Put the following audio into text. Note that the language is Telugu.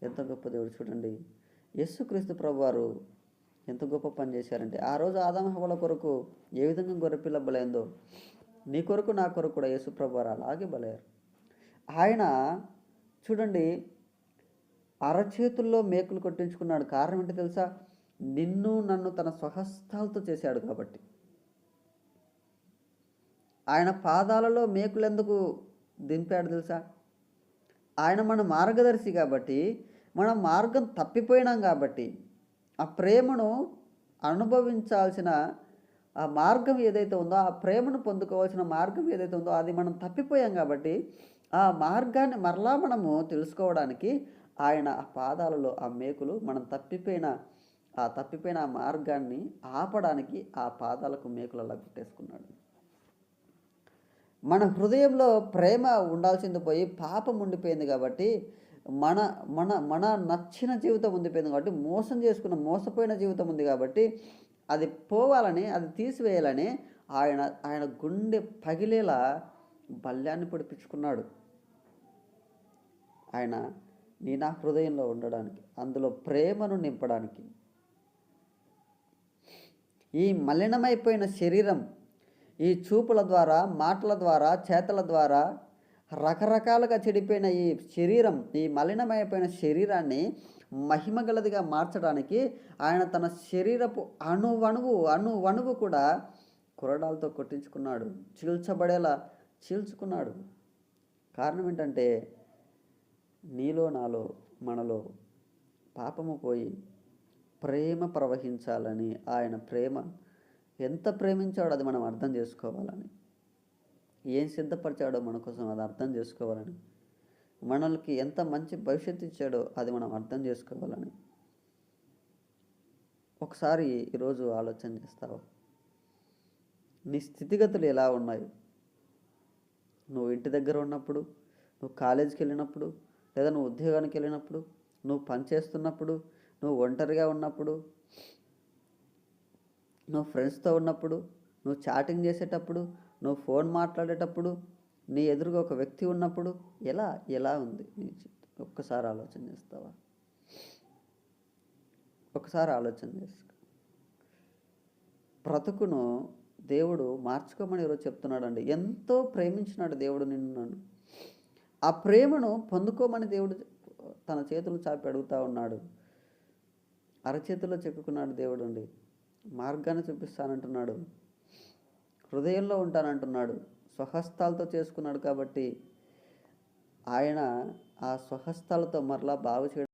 ఎంత గొప్ప దేవుడు చూడండి. యేసుక్రీస్తు ప్రభువారు ఎంత గొప్ప పని చేశారంటే, ఆ రోజు ఆదాము హవ్వల కొరకు ఏ విధంగా గొర్రెపిల్ల బలైందో, నీ కొరకు నా కొరకు కూడా యేసు ప్రభువారు అలాగే బలయ్యారు. ఆయన చూడండి అరచేతుల్లో మేకులు కొట్టించుకున్నాడు. కారణం ఏంటి తెలుసా? నిన్ను నన్ను తన స్వహస్తాలతో చేశాడు కాబట్టి. ఆయన పాదాలలో మేకులు ఎందుకు దింపాడు తెలుసా? ఆయన మన మార్గదర్శి కాబట్టి, మన మార్గం తప్పిపోయినాం కాబట్టి, ఆ ప్రేమను అనుభవించాల్సిన ఆ మార్గం ఏదైతే ఉందో, ఆ ప్రేమను పొందుకోవాల్సిన మార్గం ఏదైతే ఉందో అది మనం తప్పిపోయాం కాబట్టి, ఆ మార్గాన్ని మరలా మనము తెలుసుకోవడానికి ఆయన ఆ పాదాలలో ఆ మేకులు మనం తప్పిపోయిన ఆ మార్గాన్ని ఆపడానికి ఆ పాదాలకు మేకులలా గుట్టేసుకున్నాడు. మన హృదయంలో ప్రేమ ఉండాల్సింది పోయి పాపం ఉండిపోయింది కాబట్టి, మన మన మన నచ్చిన జీవితం ఉండిపోయింది కాబట్టి, మోసపోయిన జీవితం ఉంది కాబట్టి, అది పోవాలని, అది తీసివేయాలని ఆయన గుండె పగిలేలా బల్యాన్ని పొడిపించుకున్నాడు. ఆయన నా హృదయంలో ఉండడానికి, అందులో ప్రేమను నింపడానికి. ఈ మలినమైపోయిన శరీరం, ఈ చూపుల ద్వారా, మాటల ద్వారా, చేతల ద్వారా రకరకాలుగా చెడిపోయిన ఈ శరీరం, ఈ మలినమైపోయిన శరీరాన్ని మహిమగలదిగా మార్చడానికి ఆయన తన శరీరపు అణువణువు కూడా కొరడాలతో కొట్టించుకున్నాడు, చీల్చబడేలా చీల్చుకున్నాడు. కారణం ఏంటంటే, నీలో నాలో మనలో పాపము పోయి ప్రేమ ప్రవహించాలని, ఆయన ప్రేమ ఎంత ప్రేమించాడో అది మనం అర్థం చేసుకోవాలని, ఏం సిద్ధపరిచాడో మన కోసం అది అర్థం చేసుకోవాలని, మనల్కి ఎంత మంచి భవిష్యత్తు ఇచ్చాడో అది మనం అర్థం చేసుకోవాలని ఒకసారి ఈరోజు ఆలోచన చేస్తావా? నీ స్థితిగతులు ఎలా ఉన్నాయి? నువ్వు ఇంటి దగ్గర ఉన్నప్పుడు, నువ్వు కాలేజీకి వెళ్ళినప్పుడు, లేదా నువ్వు ఉద్యోగానికి వెళ్ళినప్పుడు, నువ్వు పని చేస్తున్నప్పుడు, నువ్వు ఒంటరిగా ఉన్నప్పుడు, నువ్వు ఫ్రెండ్స్తో ఉన్నప్పుడు, నువ్వు చాటింగ్ చేసేటప్పుడు, నువ్వు ఫోన్ మాట్లాడేటప్పుడు, నీ ఎదురుగా ఒక వ్యక్తి ఉన్నప్పుడు ఎలా ఉంది నీ జీవితం? ఒక్కసారి ఆలోచన చేస్తావా? ఒకసారి ఆలోచన చేసుకో. బ్రతుకును దేవుడు మార్చుకోమని ఈరోజు చెప్తున్నాడండి. ఎంతో ప్రేమించినాడు దేవుడు నిన్ను నన్ను. ఆ ప్రేమను పొందుకోమని దేవుడు తన చేతులు చాపి అడుగుతూ ఉన్నాడు. అరచేతుల్లో చెక్కుకున్నాడు దేవుడు అండి. మార్గాన్ని చూపిస్తానంటున్నాడు, హృదయంలో ఉంటానంటున్నాడు, స్వహస్తాలతో చేసుకున్నాడు కాబట్టి ఆయన ఆ స్వహస్తాలతో మరలా బాగు చేయడం